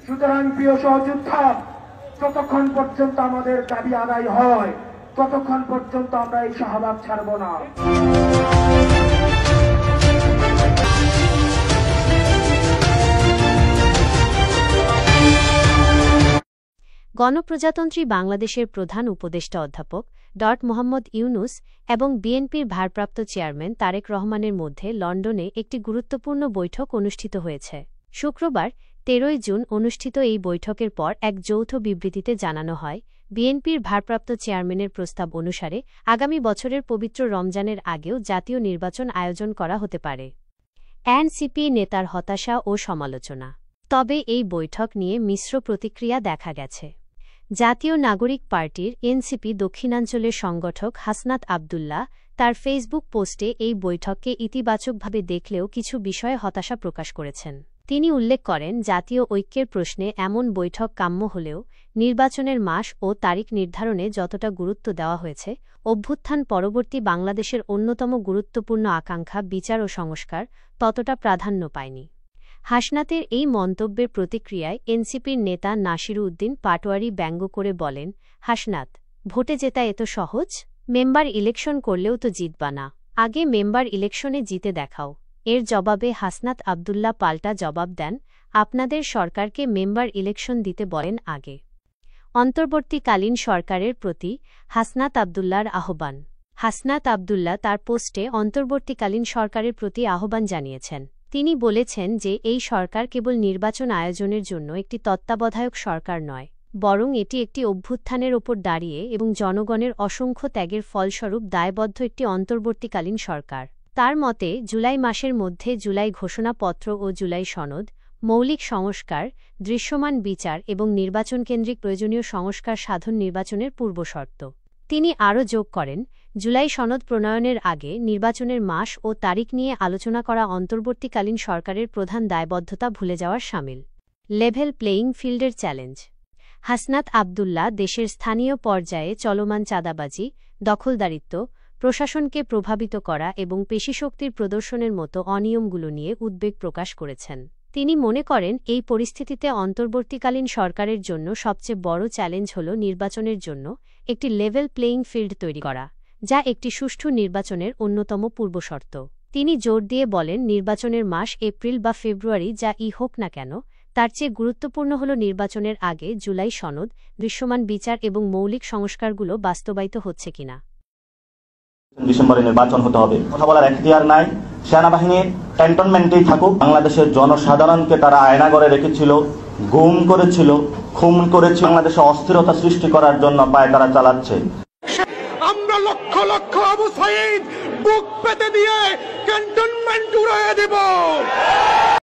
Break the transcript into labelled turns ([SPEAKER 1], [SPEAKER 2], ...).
[SPEAKER 1] সুতরাং প্রিয় সহযোদ্ধা, যতক্ষণ পর্যন্ত আমাদের দাবি আদায় হয় ততক্ষণ পর্যন্ত আমরা এই শাহবাগ ছাড়ব না।
[SPEAKER 2] গণপ্রজাতন্ত্রী বাংলাদেশের প্রধান উপদেষ্টা অধ্যাপক মোহাম্মদ ইউনূস এবং বিএনপির ভারপ্রাপ্ত চেয়ারম্যান তারেক রহমানের মধ্যে লন্ডনে একটি গুরুত্বপূর্ণ বৈঠক অনুষ্ঠিত হয়েছে। শুক্রবার 13 জুন অনুষ্ঠিত এই বৈঠকের পর এক যৌথ বিবৃতিতে জানানো হয়, বিএনপির ভারপ্রাপ্ত চেয়ারম্যানের প্রস্তাব অনুসারে আগামী বছরের পবিত্র রমজানের আগেও জাতীয় নির্বাচন আয়োজন করা হতে পারে। এনসিপি নেতার হতাশা ও সমালোচনা। তবে এই বৈঠক নিয়ে মিশ্র প্রতিক্রিয়া দেখা গেছে। জাতীয় নাগরিক পার্টির এনসিপি দক্ষিণাঞ্চলের সংগঠক হাসনাত আব্দুল্লাহ তার ফেসবুক পোস্টে এই বৈঠককে ইতিবাচকভাবে দেখলেও কিছু বিষয়ে হতাশা প্রকাশ করেছেন। তিনি উল্লেখ করেন, জাতীয় ঐক্যের প্রশ্নে এমন বৈঠক কাম্য হলেও নির্বাচনের মাস ও তারিখ নির্ধারণে যতটা গুরুত্ব দেওয়া হয়েছে, অভ্যুত্থান পরবর্তী বাংলাদেশের অন্যতম গুরুত্বপূর্ণ আকাঙ্ক্ষা বিচার ও সংস্কার ততটা প্রাধান্য পায়নি। হাসনাতের এই মন্তব্যের প্রতিক্রিয়ায় এনসিপির নেতা নাসির উদ্দিন পাটোয়ারি ব্যঙ্গ করে বলেন, হাসনাত, ভোটে জেতা এত সহজ? মেম্বার ইলেকশন করলেও তো জিতবা না, আগে মেম্বার ইলেকশনে জিতে দেখাও। এর জবাবে হাসনাত আব্দুল্লাহ পাল্টা জবাব দেন, আপনাদের সরকারকে মেম্বার ইলেকশন দিতে বলেন আগে। অন্তর্বর্তীকালীন সরকারের প্রতি হাসনাত আব্দুল্লাহর আহ্বান। হাসনাত আব্দুল্লাহ তার পোস্টে অন্তর্বর্তীকালীন সরকারের প্রতি আহ্বান জানিয়েছেন। তিনি বলেছেন যে এই সরকার কেবল নির্বাচন আয়োজনের জন্য একটি তত্ত্বাবধায়ক সরকার নয়, বরং এটি একটি অভ্যুত্থানের ওপর দাঁড়িয়ে এবং জনগণের অসংখ্য ত্যাগের ফলস্বরূপ দায়বদ্ধ একটি অন্তর্বর্তীকালীন সরকার। তার মতে, জুলাই মাসের মধ্যে জুলাই ঘোষণাপত্র ও জুলাই সনদ, মৌলিক সংস্কার, দৃশ্যমান বিচার এবং নির্বাচনকেন্দ্রিক প্রয়োজনীয় সংস্কার সাধন নির্বাচনের পূর্বশর্ত। তিনি আরও যোগ করেন, জুলাই সনদ প্রণয়নের আগে নির্বাচনের মাস ও তারিখ নিয়ে আলোচনা করা অন্তর্বর্তীকালীন সরকারের প্রধান দায়বদ্ধতা ভুলে যাওয়ার শামিল। লেভেল প্লেয়িং ফিল্ডের চ্যালেঞ্জ। হাসনাত আব্দুল্লাহ দেশের স্থানীয় পর্যায়ে চলমান চাঁদাবাজি, দখলদারিত্ব, প্রশাসনকে প্রভাবিত করা এবং পেশিশক্তির প্রদর্শনের মতো অনিয়মগুলো নিয়ে উদ্বেগ প্রকাশ করেছেন। তিনি মনে করেন, এই পরিস্থিতিতে অন্তর্বর্তীকালীন সরকারের জন্য সবচেয়ে বড় চ্যালেঞ্জ হল নির্বাচনের জন্য একটি লেভেল প্লেয়িং ফিল্ড তৈরি করা, যা একটি সুষ্ঠু নির্বাচনের অন্যতম পূর্বশর্ত। তিনি জোর দিয়ে বলেন, নির্বাচনের মাস এপ্রিল বা ফেব্রুয়ারি যাই হোক না কেন, তার চেয়ে গুরুত্বপূর্ণ হল নির্বাচনের আগে জুলাই সনদ, দৃশ্যমান বিচার এবং মৌলিক সংস্কারগুলো বাস্তবায়িত হচ্ছে কিনা।
[SPEAKER 3] ডিসেম্বরে নির্বাচন হতে হবে, কথা বলার এখতিয়ার নাই। সেনাবাহিনীর ক্যান্টনমেন্টেই থাকুক। বাংলাদেশের জনসাধারণকে তারা আয়নাঘরে রেখেছিল, গুম করেছিল, খুন করেছিল। বাংলাদেশে অস্থিরতা সৃষ্টি করার জন্য পায়তারা চালাচ্ছে।
[SPEAKER 4] আমরা লক্ষ লক্ষ আবু সাঈদ বুক পেতে দিয়ে ক্যান্টনমেন্ট উড়িয়ে দেব।